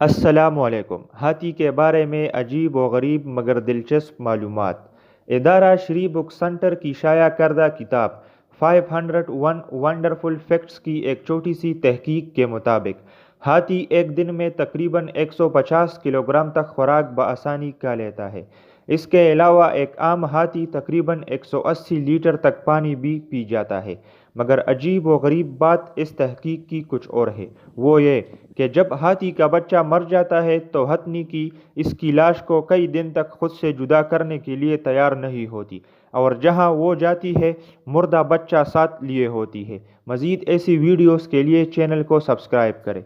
अस्सलामुअलैकुम। हाथी के बारे में अजीब व गरीब मगर दिलचस्प मालूमात। इदारा श्री बुक सेंटर की शाया करदा किताब 501 वंडरफुल फैक्ट्स की एक छोटी सी तहकीक के मुताबिक हाथी एक दिन में तकरीबन 150 किलोग्राम तक खुराक बआसानी खा लेता है। इसके अलावा एक आम हाथी तकरीबन 180 लीटर तक पानी भी पी जाता है। मगर अजीब व गरीब बात इस तहकीक की कुछ और है। वो ये कि जब हाथी का बच्चा मर जाता है तो हथनी की इसकी लाश को कई दिन तक खुद से जुदा करने के लिए तैयार नहीं होती और जहां वो जाती है मुर्दा बच्चा साथ लिए होती है। मज़ीद ऐसी वीडियोस के लिए चैनल को सब्सक्राइब करें।